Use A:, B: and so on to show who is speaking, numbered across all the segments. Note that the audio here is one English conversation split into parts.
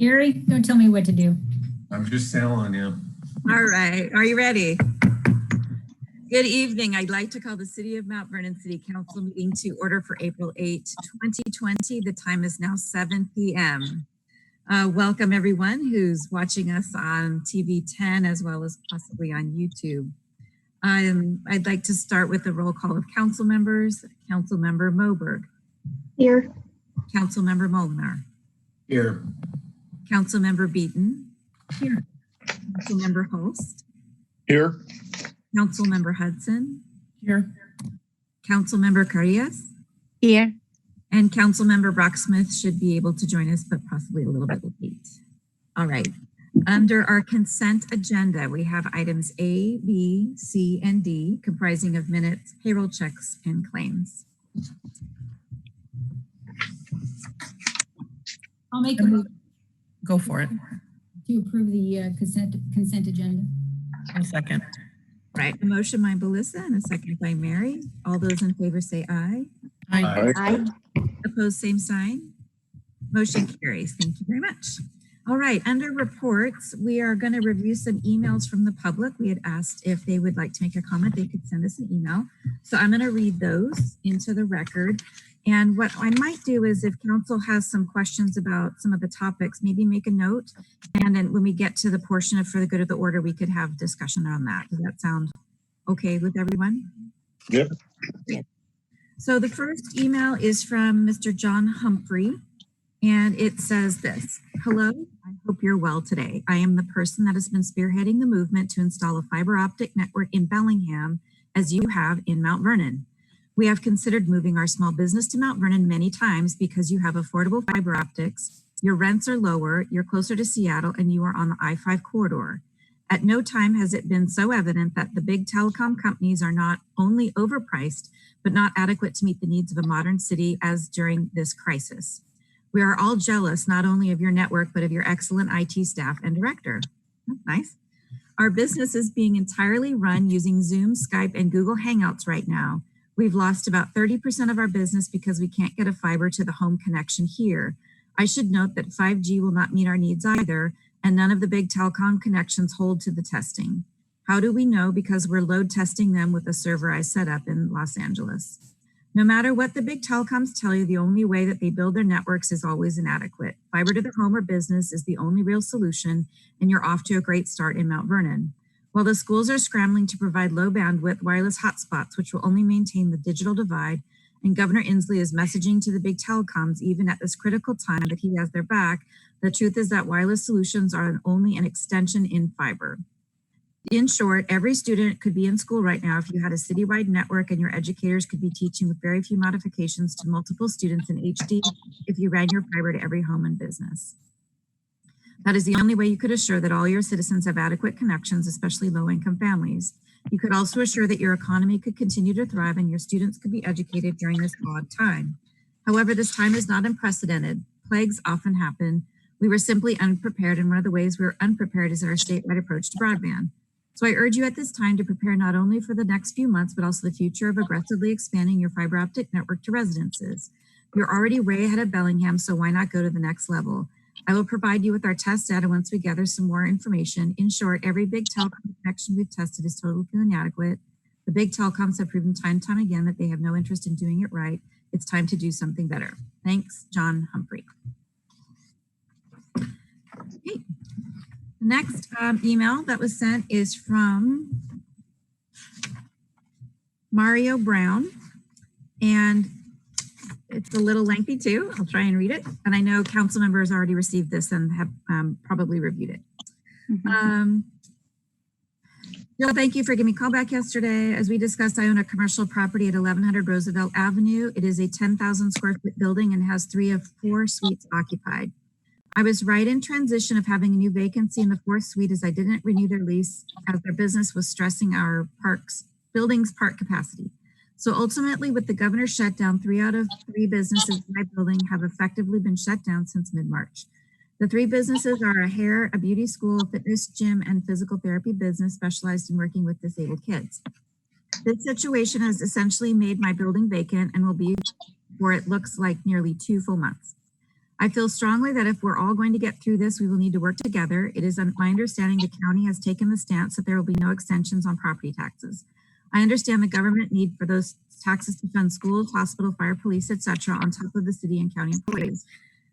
A: Gary, don't tell me what to do.
B: I'm just telling you.
C: All right, are you ready? Good evening. I'd like to call the City of Mount Vernon City Council meeting to order for April 8, 2020. The time is now 7 p.m. Welcome everyone who's watching us on TV 10 as well as possibly on YouTube. I'd like to start with a roll call of council members. Councilmember Moberg.
D: Here.
C: Councilmember Molnar.
B: Here.
C: Councilmember Beaton. Here. Councilmember Holst.
E: Here.
C: Councilmember Hudson.
A: Here.
C: Councilmember Carillas.
D: Here.
C: And Councilmember Brocksmith should be able to join us, but possibly a little bit late. All right. Under our consent agenda, we have items A, B, C, and D comprising of minutes, payroll checks, and claims.
A: I'll make a move
F: Go for it.
A: to approve the consent agenda.
F: A second.
C: Right. A motion by Melissa and a second by Mary. All those in favor say aye.
F: Aye.
D: Aye.
C: Opposed, same sign. Motion carries. Thank you very much. All right, under reports, we are going to review some emails from the public. We had asked if they would like to make a comment, they could send us an email. So I'm going to read those into the record. And what I might do is if council has some questions about some of the topics, maybe make a note. And then when we get to the portion of for the good of the order, we could have discussion on that. Does that sound okay with everyone?
E: Yep.
C: Good. So the first email is from Mr. John Humphrey. And it says this: hello, I hope you're well today. I am the person that has been spearheading the movement to install a fiber optic network in Bellingham, as you have in Mount Vernon. We have considered moving our small business to Mount Vernon many times because you have affordable fiber optics, your rents are lower, you're closer to Seattle, and you are on the I-5 corridor. At no time has it been so evident that the big telecom companies are not only overpriced, but not adequate to meet the needs of a modern city as during this crisis. We are all jealous not only of your network, but of your excellent IT staff and director. That's nice. Our business is being entirely run using Zoom, Skype, and Google Hangouts right now. We've lost about 30% of our business because we can't get a fiber to the home connection here. I should note that 5G will not meet our needs either, and none of the big telecom connections hold to the testing. How do we know? Because we're load testing them with a server I set up in Los Angeles. No matter what the big telecoms tell you, the only way that they build their networks is always inadequate. Fiber to the home or business is the only real solution, and you're off to a great start in Mount Vernon. While the schools are scrambling to provide low bandwidth wireless hotspots, which will only maintain the digital divide, and Governor Inslee is messaging to the big telecoms even at this critical time that he has their back, the truth is that wireless solutions are only an extension in fiber. In short, every student could be in school right now if you had a citywide network, and your educators could be teaching with very few modifications to multiple students in HD if you ran your fiber to every home and business. That is the only way you could assure that all your citizens have adequate connections, especially low-income families. You could also assure that your economy could continue to thrive and your students could be educated during this odd time. However, this time is not unprecedented. Plagues often happen. We were simply unprepared, and one of the ways we were unprepared is our statewide approach to broadband. So I urge you at this time to prepare not only for the next few months, but also the future of aggressively expanding your fiber optic network to residences. You're already way ahead of Bellingham, so why not go to the next level? I will provide you with our test data once we gather some more information. In short, every big telecom connection we've tested is totally inadequate. The big telecoms have proven time and time again that they have no interest in doing it right. It's time to do something better. Thanks, John Humphrey. Okay. The next email that was sent is from Mario Brown, and it's a little lengthy too. I'll try and read it. And I know council members already received this and have probably reviewed it. Jill, thank you for giving me a call back yesterday. As we discussed, I own a commercial property at 1100 Roosevelt Avenue. It is a 10,000 square foot building and has 3 of 4 suites occupied. I was right in transition of having a new vacancy in the 4th suite as I didn't renew their lease as their business was stressing our building's park capacity. So ultimately, with the governor's shutdown, 3 out of 3 businesses in my building have effectively been shut down since mid-March. The 3 businesses are a hair, a beauty school, fitness gym, and physical therapy business specialized in working with disabled kids. This situation has essentially made my building vacant and will be for it looks like nearly 2 full months. I feel strongly that if we're all going to get through this, we will need to work together. It is my understanding the county has taken the stance that there will be no extensions on property taxes. I understand the government need for those taxes to fund schools, hospital, fire, police, etc., on top of the city and county employees.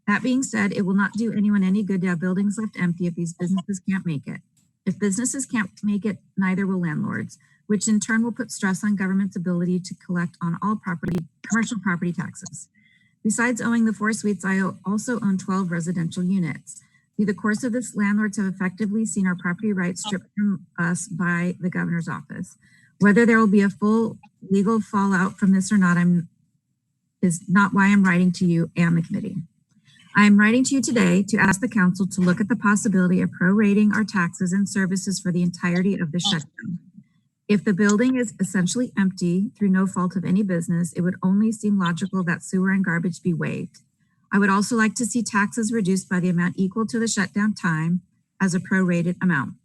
C: That being said, it will not do anyone any good to have buildings left empty if these businesses can't make it. If businesses can't make it, neither will landlords, which in turn will put stress on government's ability to collect on all commercial property taxes. Besides owning the 4 suites, I also own 12 residential units. Through the course of this, landlords have effectively seen our property rights stripped from us by the governor's office. Whether there will be a full legal fallout from this or not is not why I'm writing to you and the committee. I'm writing to you today to ask the council to look at the possibility of prorating our taxes and services for the entirety of the shutdown. If the building is essentially empty through no fault of any business, it would only seem logical that sewer and garbage be waived. I would also like to see taxes reduced by the amount equal to the shutdown time as a prorated amount.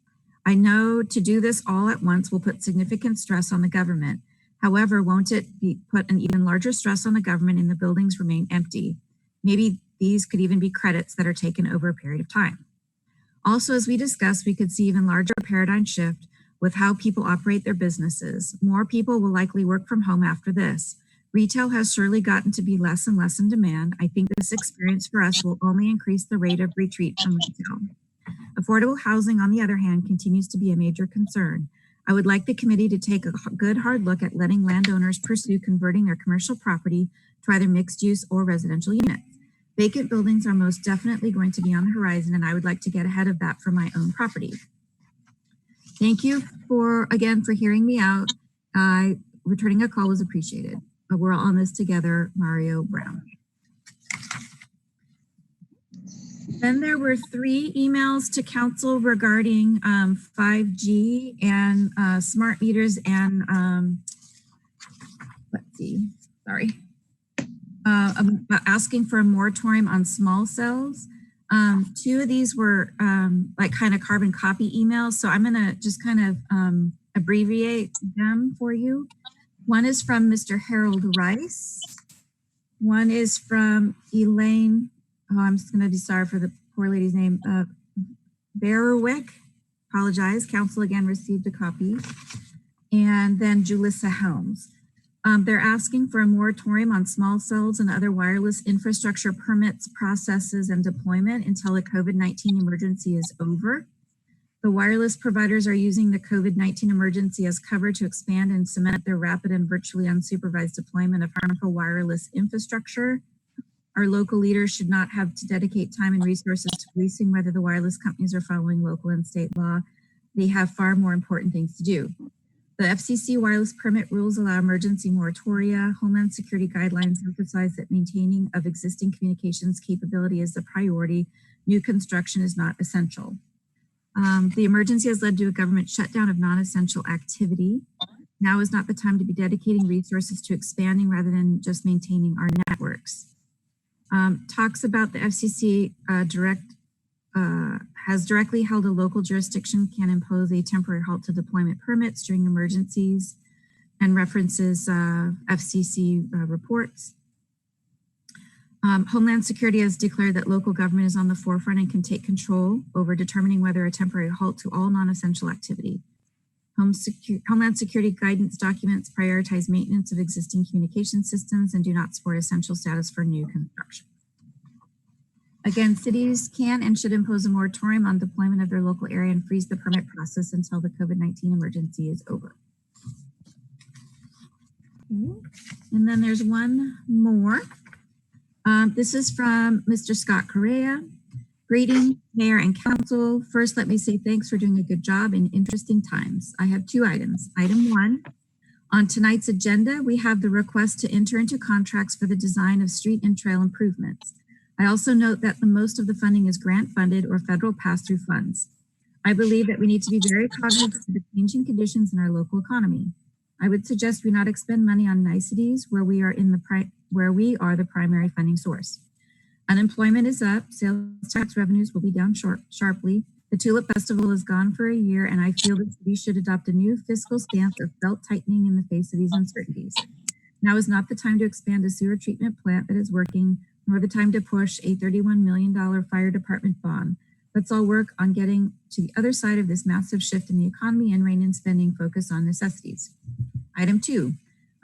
C: I know to do this all at once will put significant stress on the government. However, won't it put an even larger stress on the government and the buildings remain empty? Maybe these could even be credits that are taken over a period of time. Also, as we discussed, we could see even larger paradigm shift with how people operate their businesses. More people will likely work from home after this. Retail has surely gotten to be less and less in demand. I think this experience for us will only increase the rate of retreat from retail. Affordable housing, on the other hand, continues to be a major concern. I would like the committee to take a good hard look at letting landowners pursue converting their commercial property to either mixed use or residential units. Vacant buildings are most definitely going to be on the horizon, and I would like to get ahead of that for my own property. Thank you again for hearing me out. Returning a call was appreciated. We're all on this together, Mario Brown. Then there were 3 emails to council regarding 5G and smart meters and asking for a moratorium on small cells. 2 of these were like kind of carbon copy emails, so I'm gonna just kind of abbreviate them for you. One is from Mr. Harold Rice. One is from Elaine. Oh, I'm just gonna be sorry for the poor lady's name. Berwick. Apologize. Council again received a copy. And then Julissa Helms. They're asking for a moratorium on small cells and other wireless infrastructure permits, processes, and deployment until the COVID-19 emergency is over. The wireless providers are using the COVID-19 emergency as cover to expand and cement their rapid and virtually unsupervised deployment of harmful wireless infrastructure. Our local leaders should not have to dedicate time and resources to policing whether the wireless companies are following local and state law. They have far more important things to do. The FCC wireless permit rules allow emergency moratoria. Homeland Security guidelines emphasize that maintaining of existing communications capability is a priority. New construction is not essential. The emergency has led to a government shutdown of non-essential activity. Now is not the time to be dedicating resources to expanding rather than just maintaining our networks. Talks about the FCC has directly held a local jurisdiction can impose a temporary halt to deployment permits during emergencies and references FCC reports. Homeland Security has declared that local government is on the forefront and can take control over determining whether a temporary halt to all non-essential activity. Homeland Security guidance documents prioritize maintenance of existing communication systems and do not support essential status for new construction. Again, cities can and should impose a moratorium on deployment of their local area and freeze the permit process until the COVID-19 emergency is over. And then there's one more. This is from Mr. Scott Correa. Greetings, Mayor and Council. First, let me say thanks for doing a good job in interesting times. I have 2 items. Item 1, on tonight's agenda, we have the request to enter into contracts for the design of street and trail improvements. I also note that the most of the funding is grant funded or federal pass-through funds. I believe that we need to be very cognizant of the changing conditions in our local economy. I would suggest we not expend money on niceties where we are the primary funding source. Unemployment is up, sales tax revenues will be down sharply. The Tulip Festival is gone for a year, and I feel that we should adopt a new fiscal stance of belt tightening in the face of these uncertainties. Now is not the time to expand a sewer treatment plant that is working nor the time to push a $31 million fire department bond. Let's all work on getting to the other side of this massive shift in the economy and rein in spending focus on necessities. Item 2,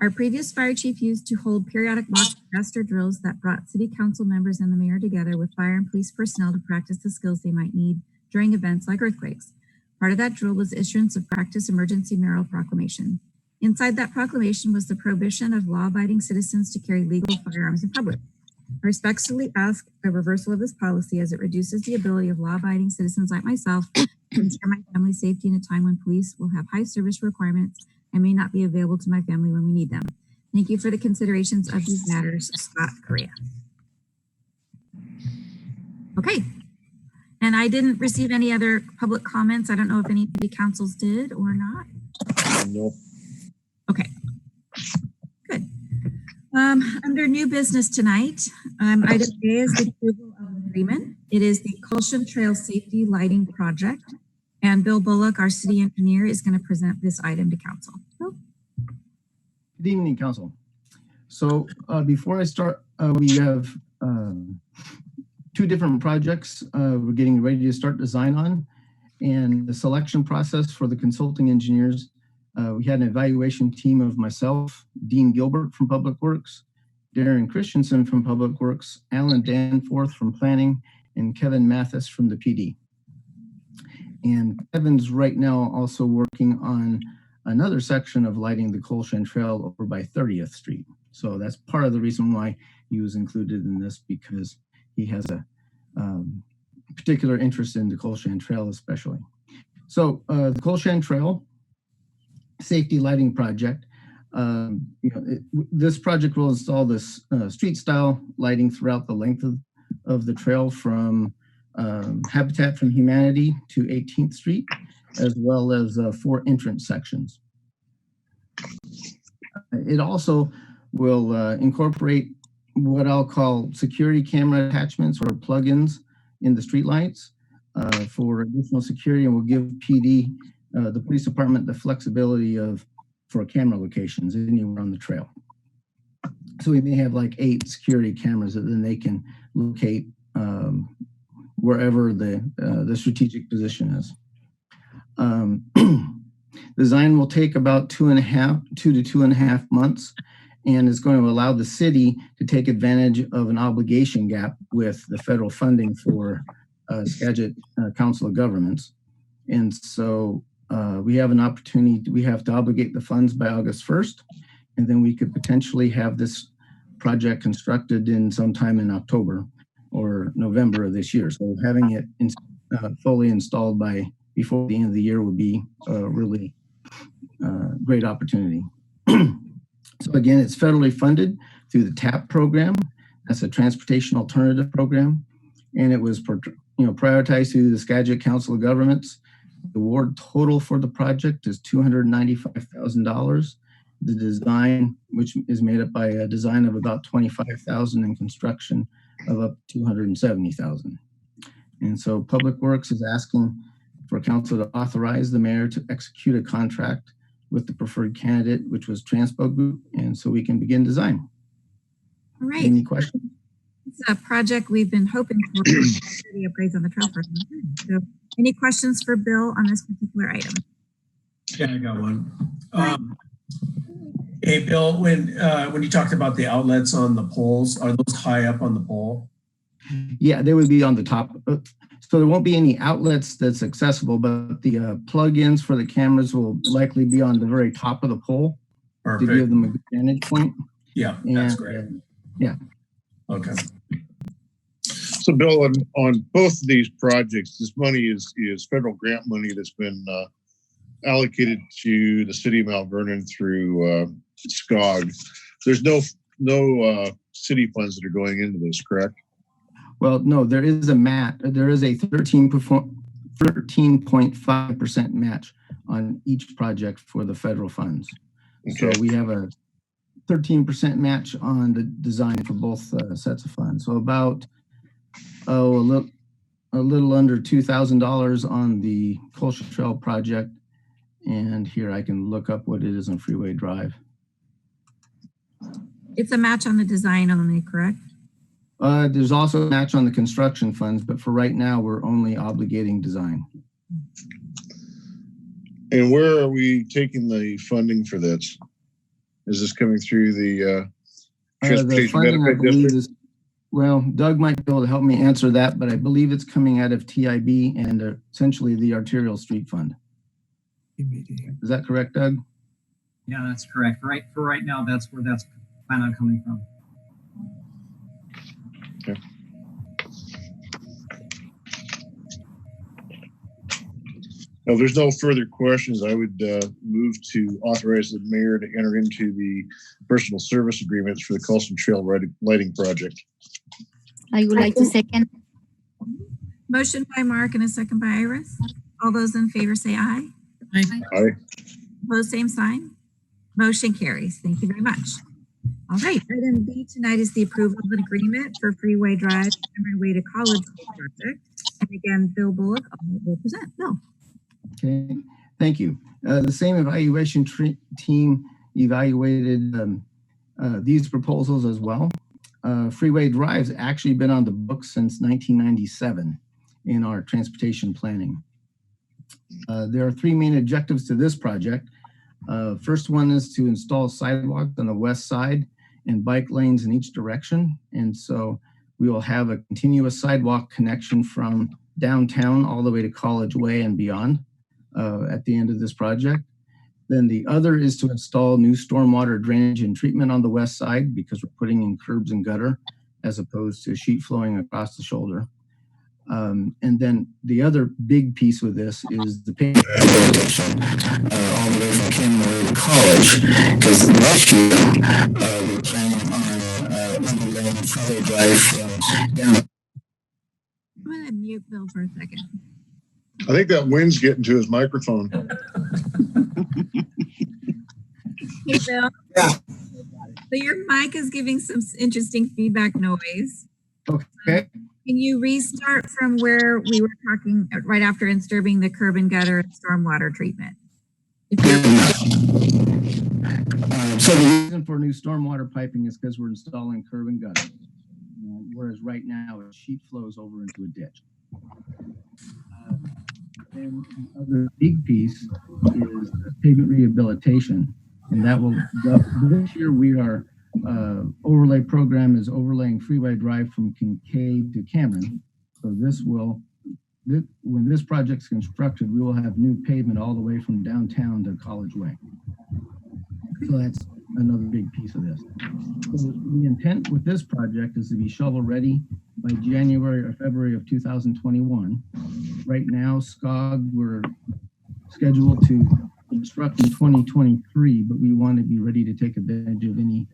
C: our previous fire chief used to hold periodic mock disaster drills that brought city council members and the mayor together with fire and police personnel to practice the skills they might need during events like earthquakes. Part of that drill was issuance of practice emergency mayoral proclamation. Inside that proclamation was the prohibition of law-abiding citizens to carry legal firearms in public. I respectfully ask a reversal of this policy as it reduces the ability of law-abiding citizens like myself to ensure my family's safety in a time when police will have high service requirements and may not be available to my family when we need them. Thank you for the considerations of these matters, Scott Correa. Okay. And I didn't receive any other public comments. I don't know if any city councils did or not.
D: Nope.
C: Okay. Good. Under new business tonight, item A is the approval of an agreement. It is the Colshan Trail Safety Lighting Project. And Bill Bullock, our city engineer, is going to present this item to council. Bill?
E: Good evening, council. So before I start, we have two different projects we're getting ready to start design on. And the selection process for the consulting engineers, we had an evaluation team of myself, Dean Gilbert from Public Works, Darren Christensen from Public Works, Alan Danforth from Planning, and Kevin Mathis from the PD. And Kevin's right now also working on another section of lighting the Colshan Trail over by 30th Street. So that's part of the reason why he was included in this, because he has a particular interest in the Colshan Trail especially. So the Colshan Trail Safety Lighting Project, this project will install this street style lighting throughout the length of the trail from Habitat for Humanity to 18th Street, as well as 4 entrance sections. It also will incorporate what I'll call security camera attachments or plugins in the streetlights for additional security, and will give PD, the police department, the flexibility for camera locations anywhere on the trail. So we may have like 8 security cameras that then they can locate wherever the strategic position is. Design will take about 2 to 2.5 months, and is going to allow the city to take advantage of an obligation gap with the federal funding for Skagit Council of Governments. And so we have an opportunity, we have to obligate the funds by August 1st, and then we could potentially have this project constructed in sometime in October or November of this year. So having it fully installed before the end of the year would be a really great opportunity. So again, it's federally funded through the TAP program. That's a Transportation Alternative Program. And it was prioritized through the Skagit Council of Governments. The award total for the project is $295,000. The design, which is made up by a design of about $25,000 and construction of up to $270,000. And so Public Works is asking for council to authorize the mayor to execute a contract with the preferred candidate, which was Transpo Group, and so we can begin design.
C: All right.
E: Any questions?
C: It's a project we've been hoping for the upgrades on the trail for some time. So any questions for Bill on this particular item?
B: Yeah, I got one. Hey, Bill, when you talked about the outlets on the poles, are those high up on the pole?
E: Yeah, they would be on the top. So there won't be any outlets that's accessible, but the plug-ins for the cameras will likely be on the very top of the pole.
B: Perfect.
E: To give them a good vantage point.
B: Yeah, that's great.
E: Yeah.
B: Okay.
D: So Bill, on both of these projects, this money is federal grant money that's been allocated to the city of Mount Vernon through SCOG. There's no city funds that are going into this, correct?
E: Well, no, there is a 13.5% match on each project for the federal funds. Okay. So we have a 13% match on the design for both sets of funds. So about a little under $2,000 on the Colshan Trail project. And here I can look up what it is on Freeway Drive.
C: It's a match on the design only, correct?
E: There's also a match on the construction funds, but for right now, we're only obligating design.
D: And where are we taking the funding for this? Is this coming through the
E: The
D: transportation
E: funding, I
D: benefit
E: believe,
D: district?
E: is, well, Doug might be able to help me answer that, but I believe it's coming out of TIB and essentially the Arterial Street Fund. Is that correct, Doug?
G: Yeah, that's correct. For right now, that's where that's plan on coming from.
D: Okay. Now, if there's no further questions, I would move to authorize the mayor to enter into the personal service agreements for the Colson Trail lighting project.
H: I would like to second.
C: Motion by Mark and a second by Iris. All those in favor say aye.
D: Aye.
C: Opposed, same sign. Motion carries. Thank you very much. All right, item B tonight is the approval of an agreement for Freeway Drive Cameron Way to College project. And again, Bill Bullock will present. Bill.
E: Okay, thank you. The same evaluation team evaluated these proposals as well. Freeway Drive's actually been on the books since 1997 in our transportation planning. There are three main objectives to this project. First one is to install sidewalks on the west side and bike lanes in each direction. And so we will have a continuous sidewalk connection from downtown all the way to College Way and beyond at the end of this project. Then the other is to install new stormwater drainage and treatment on the west side because we're putting in curbs and gutter as opposed to sheet flowing across the shoulder. And then the other big piece with this is the pavement all the way from Cameron to College, because next year we're planning on overlaying Freeway Drive from down.
C: I'm going to mute Bill for a second.
D: I think that wind's getting to his microphone.
C: Hey, Bill.
E: Yeah.
C: So your mic is giving some interesting feedback noise.
E: Okay.
C: Can you restart from where we were talking right after disturbing the curb and gutter and stormwater treatment?
E: So the reason for new stormwater piping is because we're installing curb and gutter, whereas right now it sheet flows over into a ditch. And the other big piece is pavement rehabilitation, and that will, this year we are overlay program is overlaying Freeway Drive from Kincaid to Cameron. So this will, when this project's constructed, we will have new pavement all the way from downtown to College Way. So that's another big piece of this. So the intent with this project is to be shovel ready by January or February of 2021. Right now, SCOG, we're scheduled to construct in 2023, but we want to be ready to take advantage of any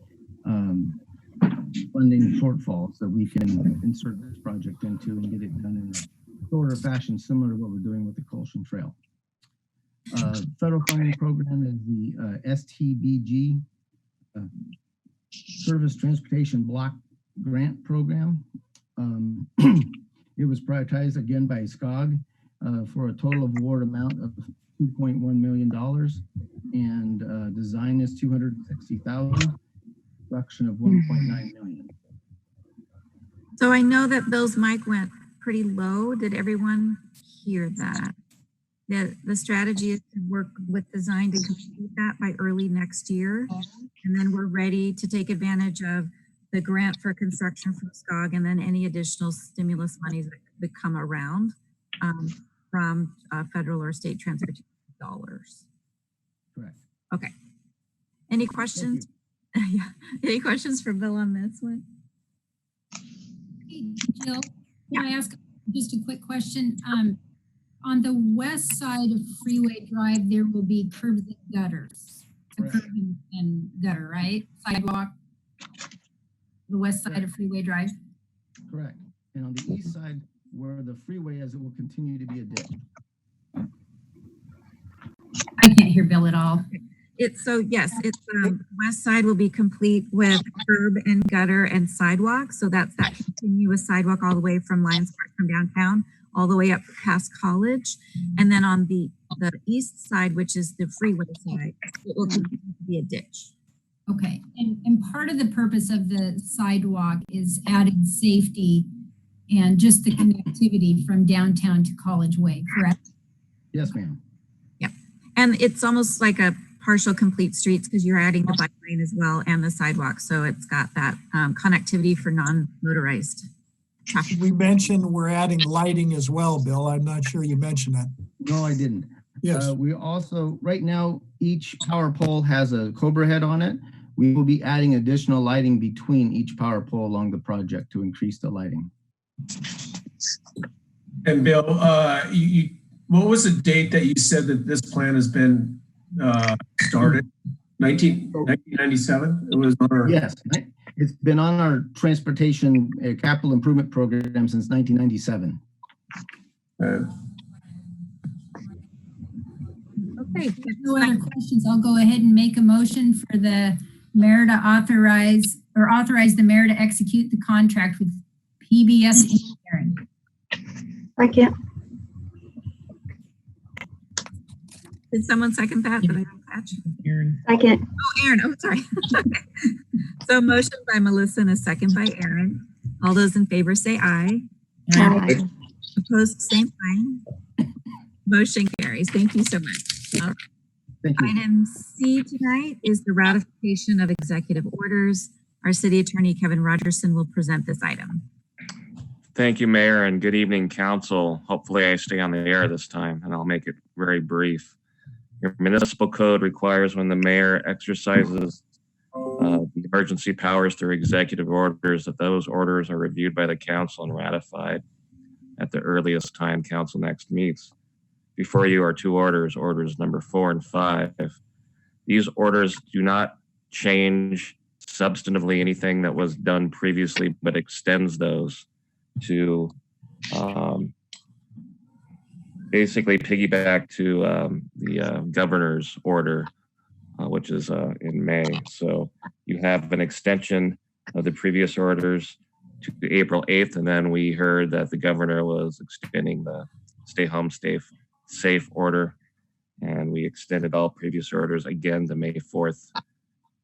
E: funding shortfalls that we can insert this project into and get it done in a shorter fashion, similar to what we're doing with the Colson Trail. Federal funding program is the STBG, Service Transportation Block Grant Program. It was prioritized again by SCOG for a total award amount of $2.1 million, and design is $260,000. Construction of $1.9 million.
C: So I know that Bill's mic went pretty low. Did everyone hear that? The strategy is to work with design to complete that by early next year. And then we're ready to take advantage of the grant for construction from SCOG and then any additional stimulus monies that could come around from federal or state transportation dollars.
E: Correct.
C: Okay. Any questions? Yeah. Any questions for Bill on this one?
A: Hey, Jill, can I ask just a quick question? On the west side of Freeway Drive, there will be curbs and gutters. A curb and gutter, right? Sidewalk. The west side of Freeway Drive.
E: Correct. And on the east side, where the freeway is, it will continue to be a ditch.
A: I can't hear Bill at all.
C: Yes, it's west side will be complete with curb and gutter and sidewalk. So that's that continuous sidewalk all the way from Lions Park from downtown all the way up past College. And then on the east side, which is the freeway side, it will continue to be a ditch.
A: Okay, and part of the purpose of the sidewalk is adding safety and just the connectivity from downtown to College Way, correct?
E: Yes, ma'am.
C: Yep. And it's almost like a partial complete streets because you're adding the bike lane as well and the sidewalk. So it's got that connectivity for non-motorized traffic.
I: We mentioned we're adding lighting as well, Bill. I'm not sure you mentioned that.
E: No, I didn't.
I: Yes.
E: We also, right now, each power pole has a Cobra head on it. We will be adding additional lighting between each power pole along the project to increase the lighting.
B: And Bill, what was the date that you said that this plan has been started? 1997? It was on our...
E: Yes, it's been on our transportation capital improvement program since 1997.
C: Okay.
A: If no other questions, I'll go ahead and make a motion for the mayor to authorize the mayor to execute the contract with PBS Engineering.
H: Second.
C: Did someone second that? Did I not catch?
F: Aaron.
H: Second.
C: Oh, Aaron. Oh, sorry. Okay. So motion by Melissa and a second by Aaron. All those in favor say aye.
H: Aye.
C: Opposed, same sign. Motion carries. Thank you so much. All right.
E: Thank you.
C: Item C tonight is the ratification of executive orders. Our city attorney, Kevin Rogerson, will present this item.
J: Thank you, Mayor, and good evening, Council. Hopefully I stay on the air this time, and I'll make it very brief. Your municipal code requires when the mayor exercises the emergency powers through executive orders that those orders are reviewed by the council and ratified at the earliest time council next meets. Before you are two orders, orders number 4 and 5. These orders do not change substantively anything that was done previously, but extends those to basically piggyback to the governor's order, which is in May. So you have an extension of the previous orders to April 8th, and then we heard that the governor was extending the stay home, stay safe order, and we extended all previous orders again to May 4th.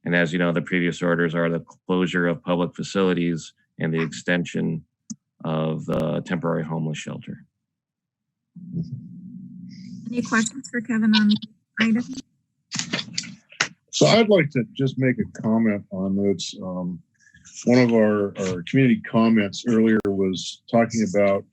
J: And as you know, the previous orders are the closure of public facilities and the extension of the temporary homeless shelter.
C: Any questions for Kevin on the item?
D: So I'd like to just make a comment on this. One of our community comments earlier was talking about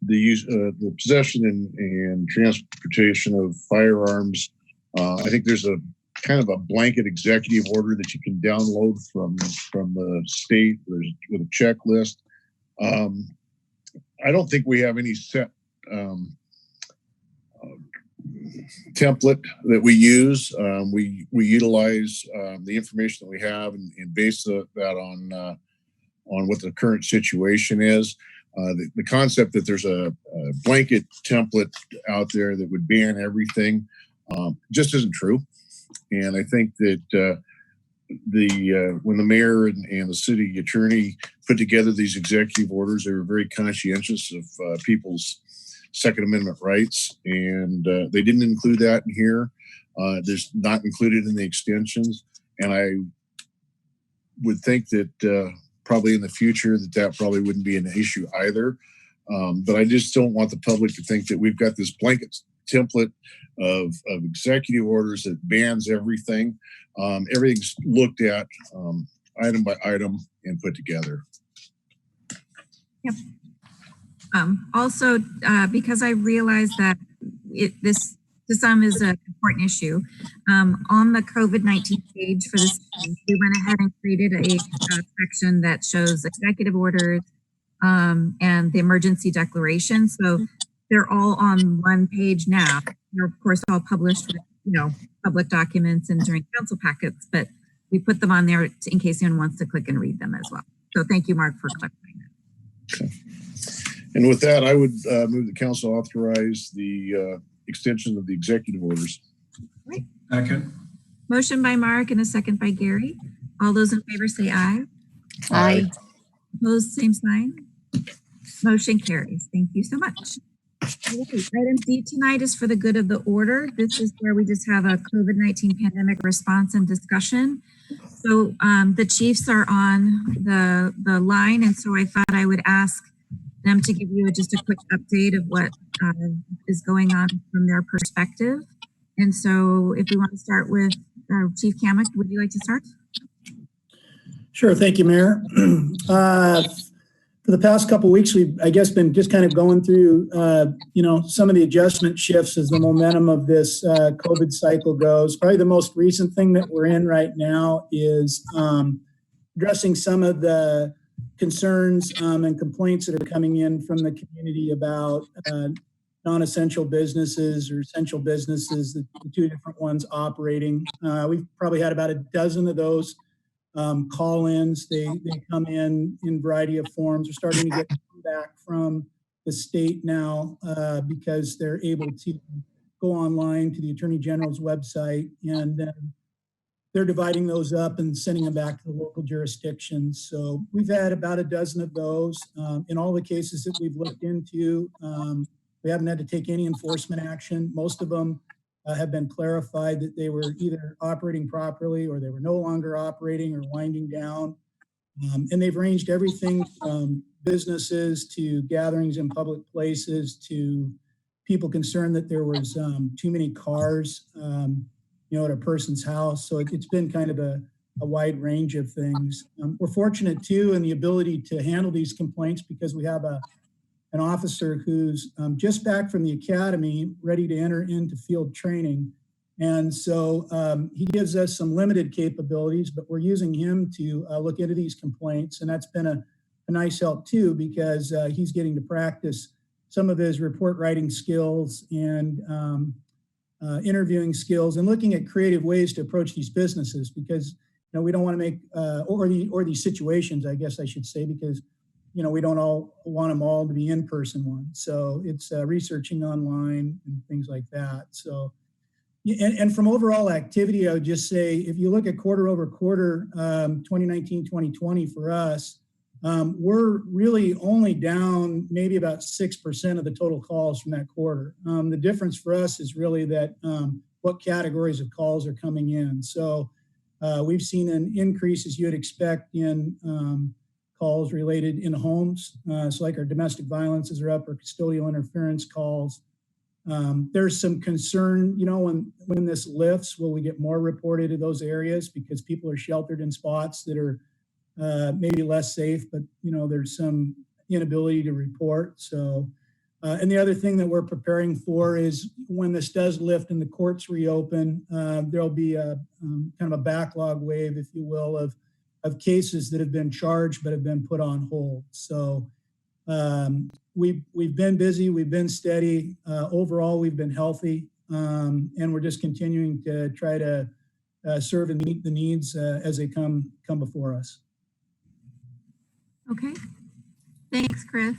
D: the possession and transportation of firearms. I think there's a kind of a blanket executive order that you can download from the state with a checklist. I don't think we have any set template that we use. We utilize the information that we have and base that on what the current situation is. The concept that there's a blanket template out there that would ban everything just isn't true. And I think that when the mayor and the city attorney put together these executive orders, they were very conscientious of people's Second Amendment rights, and they didn't include that in here. There's not included in the extensions, and I would think that probably in the future that probably wouldn't be an issue either. But I just don't want the public to think that we've got this blanket template of executive orders that bans everything. Everything's looked at item by item and put together.
C: Yep. Also, because I realize that this to some is an important issue, on the COVID-19 page for this, we went ahead and created a section that shows executive orders and the emergency declaration. So they're all on one page now. They're of course all published with, public documents and during council packets, but we put them on there in case anyone wants to click and read them as well. So thank you, Mark, for clarifying that.
D: Okay. And with that, I would move the council authorize the extension of the executive orders.
C: Right.
B: Second.
C: Motion by Mark and a second by Gary. All those in favor say aye.
H: Aye.
C: Opposed, same sign. Motion carries. Thank you so much. All right, item D tonight is for the good of the order. This is where we just have a COVID-19 pandemic response and discussion. So the chiefs are on the line, and so I thought I would ask them to give you just a quick update of what is going on from their perspective. And so if we want to start with Chief Kamek, would you like to start?
K: Sure, thank you, Mayor. For the past couple of weeks, we've, I guess, been just kind of going through, some of the adjustment shifts as the momentum of this COVID cycle goes. Probably the most recent thing that we're in right now is addressing some of the concerns and complaints that are coming in from the community about non-essential businesses or essential businesses, the two different ones operating. We've probably had about a dozen of those call-ins. They come in a variety of forms. We're starting to get feedback from the state now because they're able to go online to the Attorney General's website, and they're dividing those up and sending them back to the local jurisdictions. So we've had about a dozen of those. In all the cases that we've looked into, we haven't had to take any enforcement action. Most of them have been clarified that they were either operating properly or they were no longer operating or winding down. And they've ranged everything from businesses to gatherings in public places to people concerned that there was too many cars, at a person's house. So it's been kind of a wide range of things. We're fortunate too in the ability to handle these complaints because we have an officer who's just back from the academy, ready to enter into field training. And so he gives us some limited capabilities, but we're using him to look into these complaints. And that's been a nice help too, because he's getting to practice some of his report writing skills and interviewing skills and looking at creative ways to approach these businesses because, we don't want to make, or these situations, I guess I should say, because we don't all want them all to be in-person ones. So it's researching online and things like that. So, and from overall activity, I would just say, if you look at quarter over quarter, 2019, 2020 for us, we're really only down maybe about 6% of the total calls from that quarter. The difference for us is really that what categories of calls are coming in. So we've seen an increase, as you'd expect, in calls related in homes. So like our domestic violences are up, or custodial interference calls. There's some concern, when this lifts, will we get more reported to those areas because people are sheltered in spots that are maybe less safe, but there's some inability to report. So, and the other thing that we're preparing for is when this does lift and the courts reopen, there'll be a kind of a backlog wave, if you will, of cases that have been charged but have been put on hold. So we've been busy, we've been steady. Overall, we've been healthy, and we're just continuing to try to serve and meet the needs as they come before us.
C: Okay, thanks, Chris.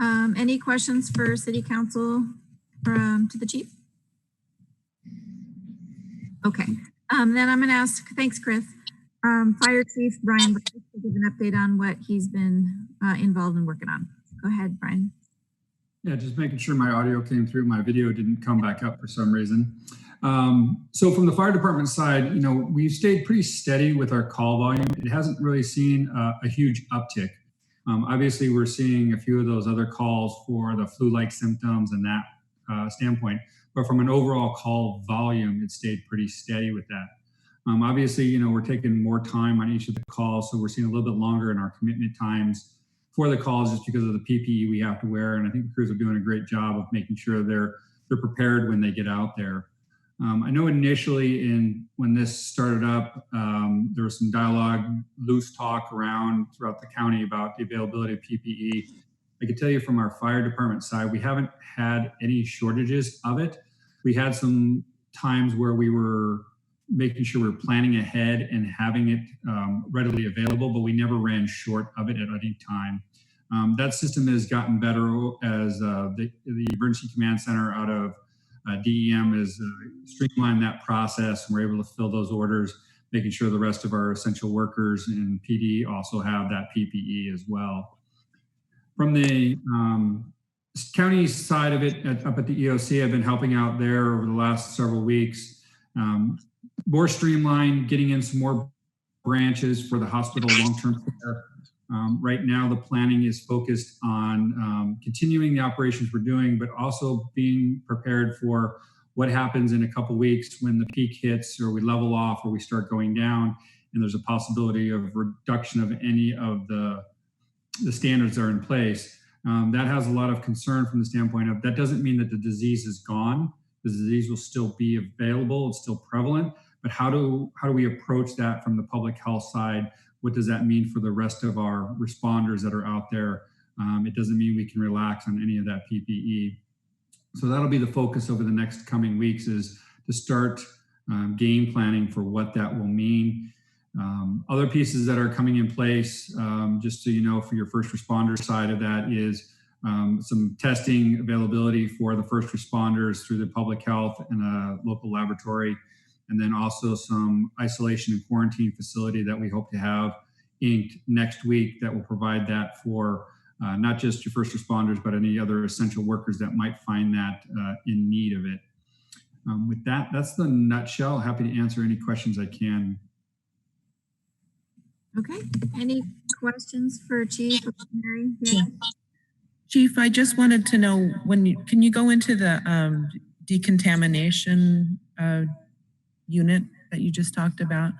C: Any questions for City Council to the chief? Okay, then I'm going to ask. Thanks, Chris. Fire Chief Brian to give an update on what he's been involved in working on. Go ahead, Brian.
L: Yeah, just making sure my audio came through. My video didn't come back up for some reason. So from the fire department side, we've stayed pretty steady with our call volume. It hasn't really seen a huge uptick. Obviously, we're seeing a few of those other calls for the flu-like symptoms and that standpoint. But from an overall call volume, it stayed pretty steady with that. Obviously, we're taking more time on each of the calls, so we're seeing a little bit longer in our commitment times for the calls just because of the PPE we have to wear. And I think the crews are doing a great job of making sure they're prepared when they get out there. I know initially when this started up, there was some dialogue, loose talk around throughout the county about the availability of PPE. I can tell you from our fire department side, we haven't had any shortages of it. We had some times where we were making sure we're planning ahead and having it readily available, but we never ran short of it at any time. That system has gotten better as the Emergency Command Center out of DEM has streamlined that process, and we're able to fill those orders, making sure the rest of our essential workers and PD also have that PPE as well. From the county side of it, up at the EOC, I've been helping out there over the last several weeks. More streamlined, getting in some more branches for the hospital long-term care. Right now, the planning is focused on continuing the operations we're doing, but also being prepared for what happens in a couple weeks when the peak hits, or we level off, or we start going down, and there's a possibility of reduction of any of the standards that are in place. That has a lot of concern from the standpoint of, that doesn't mean that the disease is gone. The disease will still be available, it's still prevalent, but how do we approach that from the public health side? What does that mean for the rest of our responders that are out there? It doesn't mean we can relax on any of that PPE. So that'll be the focus over the next coming weeks, is to start game planning for what that will mean. Other pieces that are coming in place, just so you know, for your first responder side of that, is some testing availability for the first responders through the public health and a local laboratory, and then also some isolation and quarantine facility that we hope to have inked next week that will provide that for not just your first responders, but any other essential workers that might find that in need of it. With that, that's the nutshell. Happy to answer any questions I can.
C: Okay, any questions for Chief or Mary? Yeah.
F: Chief, I just wanted to know, can you go into the decontamination unit that you just talked about?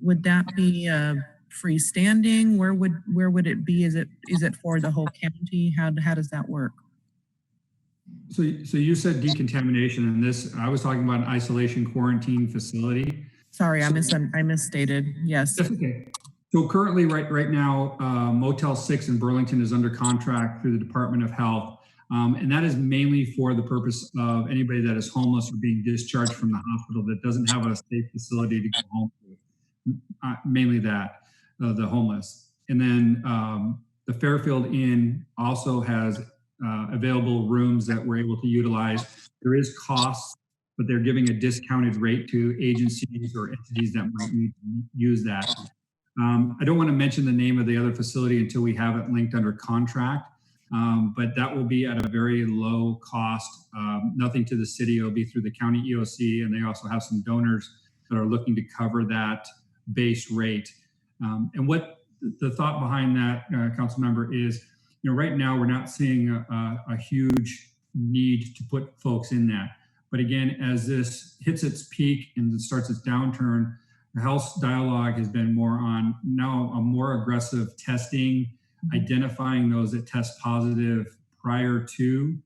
F: Would that be freestanding? Where would it be? Is it for the whole county? How does that work?
L: So you said decontamination, and this, I was talking about an isolation quarantine facility.
F: Sorry, I misstated. Yes.
L: That's okay. So currently, right now, Motel 6 in Burlington is under contract through the Department of Health. And that is mainly for the purpose of anybody that is homeless or being discharged from the hospital that doesn't have a safe facility to go home to. Mainly that, the homeless. And then the Fairfield Inn also has available rooms that we're able to utilize. There is costs, but they're giving a discounted rate to agencies or entities that might need to use that. I don't want to mention the name of the other facility until we have it linked under contract, but that will be at a very low cost, nothing to the city. It'll be through the county EOC, and they also have some donors that are looking to cover that base rate. And what the thought behind that, council member, is, right now we're not seeing a huge need to put folks in that. But again, as this hits its peak and it starts its downturn, the health dialogue has been more on now a more aggressive testing, identifying those that test positive prior to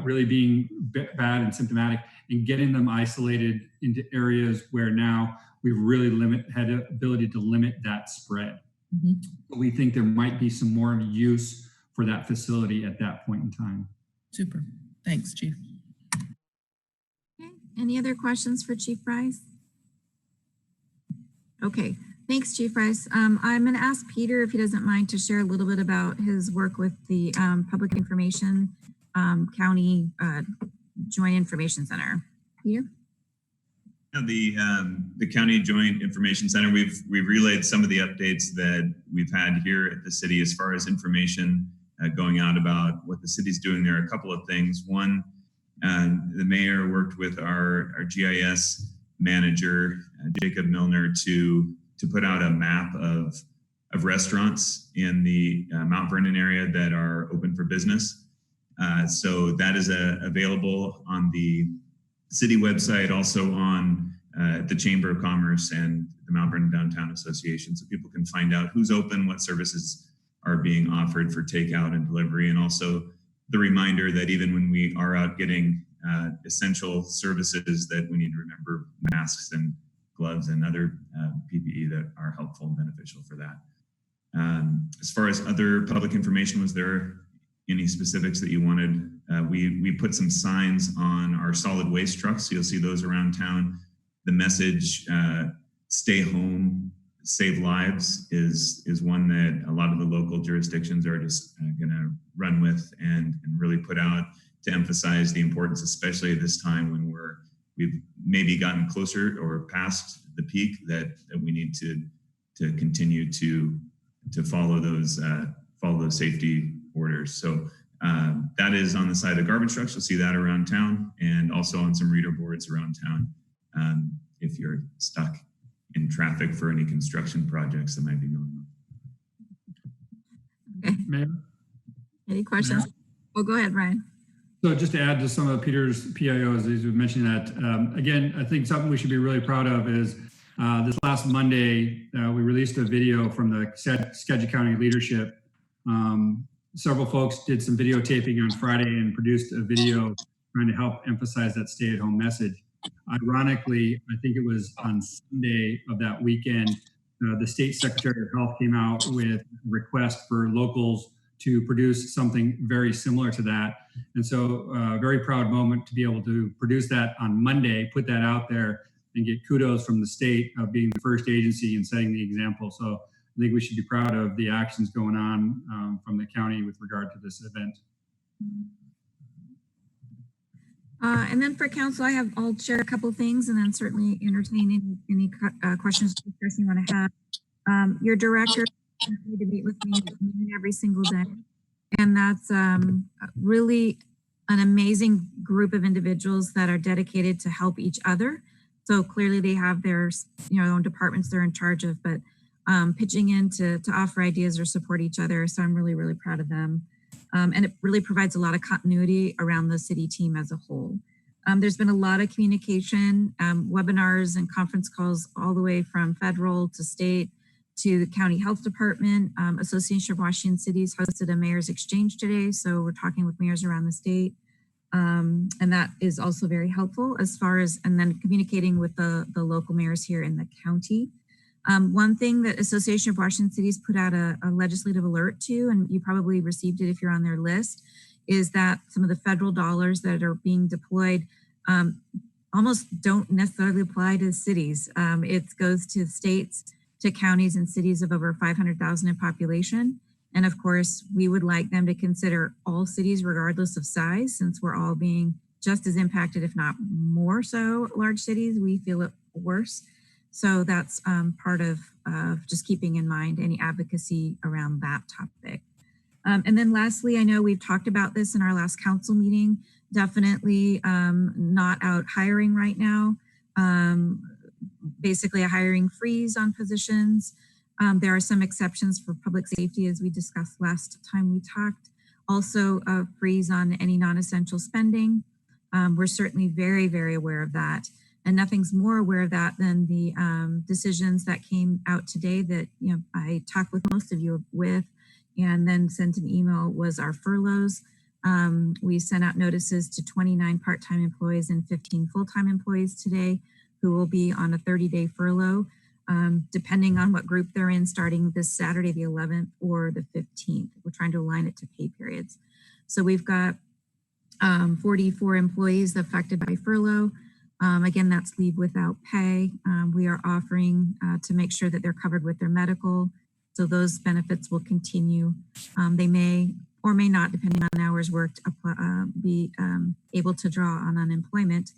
L: really being bad and symptomatic, and getting them isolated into areas where now we've really had the ability to limit that spread. We think there might be some more use for that facility at that point in time.
F: Super. Thanks, Chief.
C: Okay. Any other questions for Chief Price? Okay, thanks, Chief Price. I'm going to ask Peter, if he doesn't mind, to share a little bit about his work with the Public Information County Joint Information Center. Peter?
M: The County Joint Information Center, we've relayed some of the updates that we've had here at the city as far as information going out about what the city's doing. There are a couple of things. One, the mayor worked with our GIS manager, Jacob Milner, to put out a map of restaurants in the Mount Vernon area that are open for business. So that is available on the city website, also on the Chamber of Commerce and the Mount Vernon Downtown Association, so people can find out who's open, what services are being offered for takeout and delivery, and also the reminder that even when we are out getting essential services, that we need to remember masks and gloves and other PPE that are helpful and beneficial for that. As far as other public information, was there any specifics that you wanted? We put some signs on our solid waste trucks, so you'll see those around town. The message, stay home, save lives, is one that a lot of the local jurisdictions are just going to run with and really put out to emphasize the importance, especially at this time when we've maybe gotten closer or past the peak, that we need to continue to follow those safety orders. So That is on the side of garbage trucks. You'll see that around town, and also on some reader boards around town. If you're stuck in traffic for any construction projects that might be going on.
C: Okay.
L: Mayor?
C: Any questions? Well, go ahead, Ryan.
L: So just to add to some of Peter's PIOs, as you mentioned that, again, I think something we should be really proud of is this last Monday, we released a video from the Skagit County leadership. Several folks did some videotaping on Friday and produced a video trying to help emphasize that stay-at-home message. Ironically, I think it was on Sunday of that weekend, the State Secretary of Health came out with a request for locals to produce something very similar to that. And so a very proud moment to be able to produce that on Monday, put that out there and get kudos from the state of being the first agency and setting the example. So I think we should be proud of the actions going on from the county with regard to this event.
C: And then for council, I'll share a couple of things and then certainly entertain any questions or discussion you want to have. Your director continued to meet with me every single day. And that's really an amazing group of individuals that are dedicated to help each other. So clearly they have their own departments they're in charge of, but pitching in to offer ideas or support each other. So I'm really, really proud of them. And it really provides a lot of continuity around the city team as a whole. There's been a lot of communication, webinars and conference calls all the way from federal to state to the county health department. Association of Washington Cities hosted a mayor's exchange today. So we're talking with mayors around the state. And that is also very helpful as far as, and then communicating with the local mayors here in the county. One thing that Association of Washington Cities put out a legislative alert to, and you probably received it if you're on their list, is that some of the federal dollars that are being deployed almost don't necessarily apply to cities. It goes to states, to counties and cities of over 500,000 in population. And of course, we would like them to consider all cities regardless of size, since we're all being just as impacted, if not more so, large cities, we feel it worse. So that's part of just keeping in mind any advocacy around that topic. And then lastly, I know we've talked about this in our last council meeting, definitely not out hiring right now. Basically a hiring freeze on positions. There are some exceptions for public safety as we discussed last time we talked. Also a freeze on any non-essential spending. We're certainly very, very aware of that. And nothing's more aware of that than the decisions that came out today that I talked with most of you with and then sent an email was our furloughs. We sent out notices to 29 part-time employees and 15 full-time employees today who will be on a 30-day furlough, depending on what group they're in, starting this Saturday, the 11th or the 15th. We're trying to align it to pay periods. So we've got 44 employees affected by furlough. Again, that's leave without pay. We are offering to make sure that they're covered with their medical. So those benefits will continue. They may or may not, depending on hours worked, be able to draw on unemployment.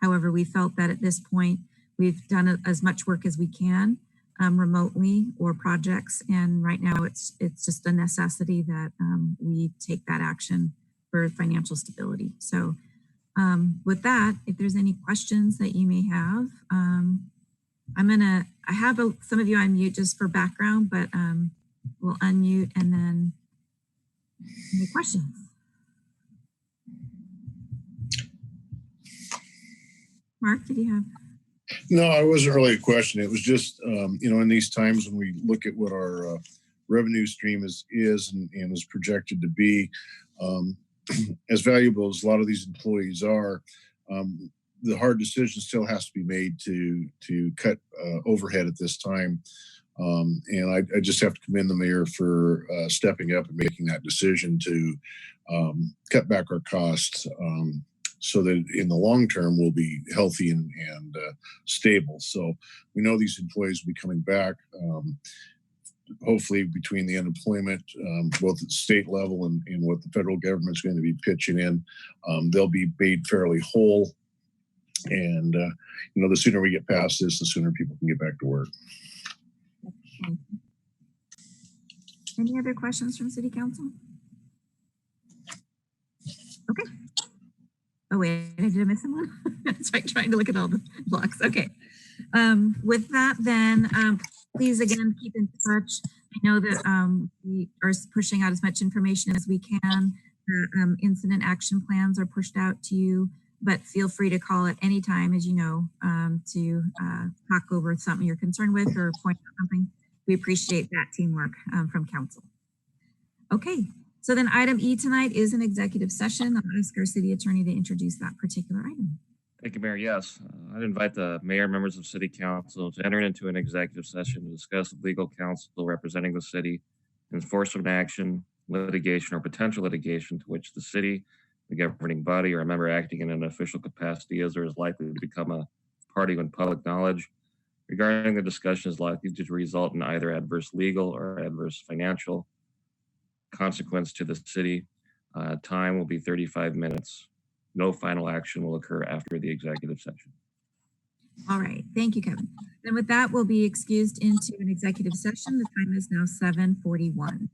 C: However, we felt that at this point, we've done as much work as we can remotely or projects. And right now it's just a necessity that we take that action for financial stability. So with that, if there's any questions that you may have, I have some of you on mute just for background, but we'll unmute and then any questions? Mark, did you have?
D: No, it wasn't really a question. It was just, in these times when we look at what our revenue stream is and is projected to be, as valuable as a lot of these employees are, the hard decision still has to be made to cut overhead at this time. And I just have to commend the mayor for stepping up and making that decision to cut back our costs so that in the long term we'll be healthy and stable. So we know these employees will be coming back. Hopefully between the unemployment, both at the state level and what the federal government's going to be pitching in, they'll be made fairly whole. And, the sooner we get past this, the sooner people can get back to work.
C: Any other questions from City Council? Okay. Oh, wait, did I miss someone? That's right, trying to look at all the blocks. Okay. With that, then, please again, keep in touch. I know that we are pushing out as much information as we can. Incident action plans are pushed out to you, but feel free to call at any time, as you know, to talk over something you're concerned with or point out something. We appreciate that teamwork from council. Okay, so then item E tonight is an executive session. I'll ask our city attorney to introduce that particular item.
J: Thank you, Mayor. Yes, I'd invite the mayor, members of city council to enter into an executive session to discuss with legal counsel representing the city, enforcement action, litigation, or potential litigation to which the city, the governing body, or a member acting in an official capacity is or is likely to become a party when public knowledge regarding the discussion is likely to result in either adverse legal or adverse financial consequence to the city. Time will be 35 minutes. No final action will occur after the executive session.
C: All right, thank you, Kevin. Then with that, we'll be excused into an executive session. The time is now 7:41.